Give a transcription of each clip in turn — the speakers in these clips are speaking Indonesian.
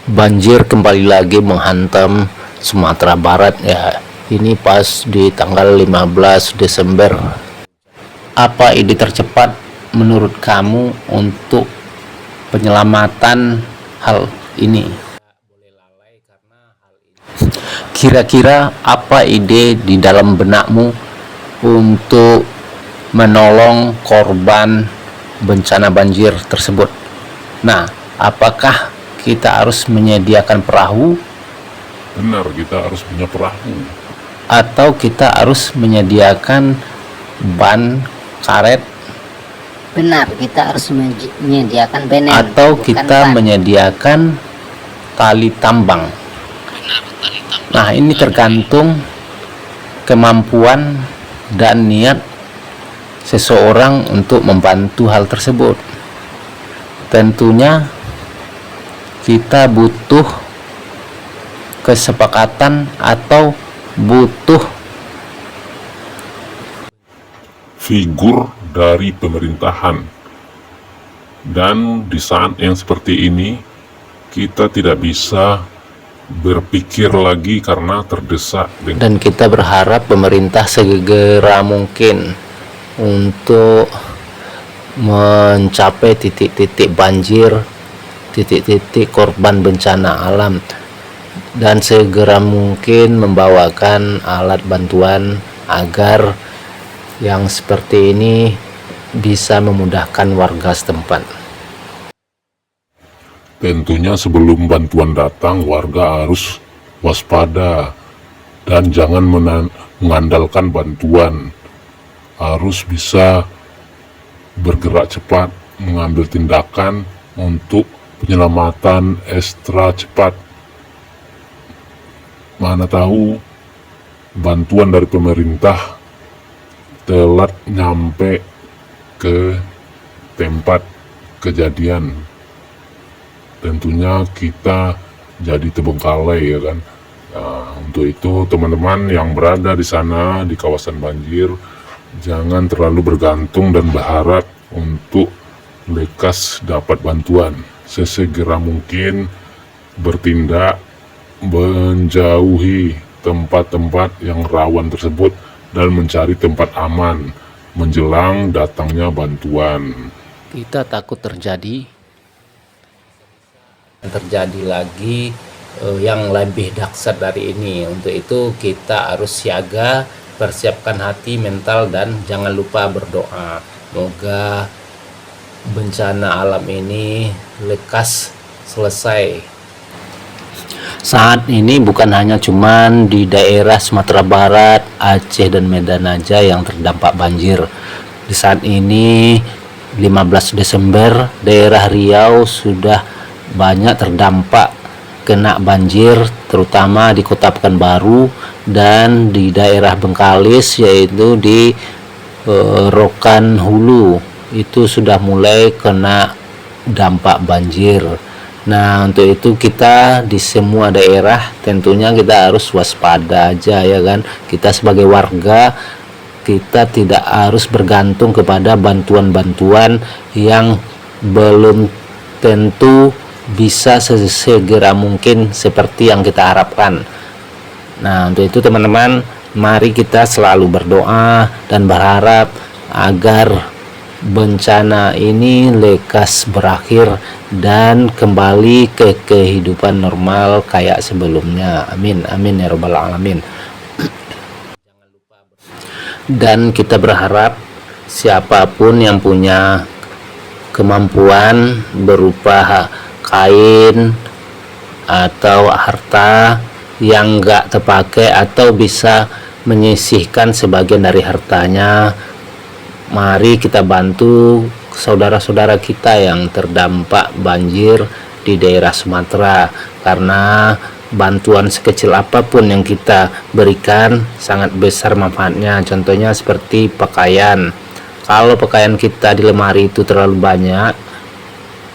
Banjir kembali lagi menghantam Sumatera Barat ya. Ini pas di tanggal 15 Desember. Apa ide tercepat menurut kamu untuk penyelamatan hal ini? Kira-kira apa ide di dalam benakmu untuk menolong korban bencana banjir tersebut? Nah, apakah kita harus menyediakan perahu Benar, kita harus punya perahu. atau kita harus menyediakan ban karet Benar, kita harus menyediakan benen atau bukan kita ban. menyediakan tali tambang? Nah, ini tergantung kemampuan dan niat seseorang untuk membantu hal tersebut. Tentunya kita butuh kesepakatan atau butuh Figur dari pemerintahan. Dan di saat yang seperti ini, kita tidak bisa berpikir lagi karena terdesak dengan dan kita berharap pemerintah segera mungkin untuk mencapai titik-titik banjir, titik-titik korban bencana alam, dan segera mungkin membawakan alat bantuan agar yang seperti ini bisa memudahkan warga setempat. Tentunya sebelum bantuan datang, warga harus waspada dan jangan mengandalkan bantuan. Harus bisa bergerak cepat, mengambil tindakan untuk penyelamatan ekstra cepat. Mana tahu bantuan dari pemerintah telat nyampe ke tempat kejadian. Tentunya kita jadi terbengkalai ya kan. Nah, untuk itu teman-teman yang berada di sana di kawasan banjir, jangan terlalu bergantung dan berharap untuk lekas dapat bantuan. Sesegera mungkin bertindak menjauhi tempat-tempat yang rawan tersebut dan mencari tempat aman menjelang datangnya bantuan. Kita takut terjadi lagi yang lebih dahsyat dari ini. Untuk itu kita harus siaga, persiapkan hati, mental, dan jangan lupa berdoa. Semoga bencana alam ini lekas selesai. Saat ini bukan hanya cuman di daerah Sumatera Barat, Aceh, dan Medan aja yang terdampak banjir. Di saat ini 15 Desember, daerah Riau sudah banyak terdampak kena banjir, terutama di Kota Pekanbaru dan di daerah Bengkalis, yaitu di Rokan Hulu. Itu sudah mulai kena dampak banjir. Nah, untuk itu kita di semua daerah tentunya kita harus waspada aja ya kan. Kita sebagai warga, kita tidak harus bergantung kepada bantuan-bantuan yang belum tentu bisa sesegera mungkin seperti yang kita harapkan. Nah, untuk itu teman-teman, mari kita selalu berdoa dan berharap agar bencana ini lekas berakhir dan kembali ke kehidupan normal kayak sebelumnya. Amin, amin ya rabbal alamin. Dan kita berharap siapapun yang punya kemampuan berupa kain atau harta yang enggak terpakai atau bisa menyisihkan sebagian dari hartanya, mari kita bantu saudara-saudara kita yang terdampak banjir di daerah Sumatera, karena bantuan sekecil apapun yang kita berikan sangat besar manfaatnya. Contohnya seperti pakaian. Kalau pakaian kita di lemari itu terlalu banyak,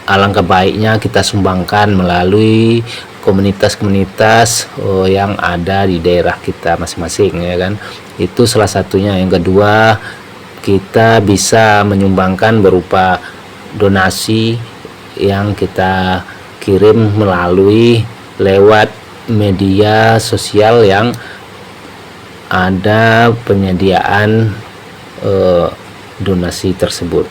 alangkah baiknya kita sumbangkan melalui komunitas-komunitas yang ada di daerah kita masing-masing ya kan. Itu salah satunya. Yang kedua, kita bisa menyumbangkan berupa donasi yang kita kirim melalui lewat media sosial yang ada penyediaan donasi tersebut.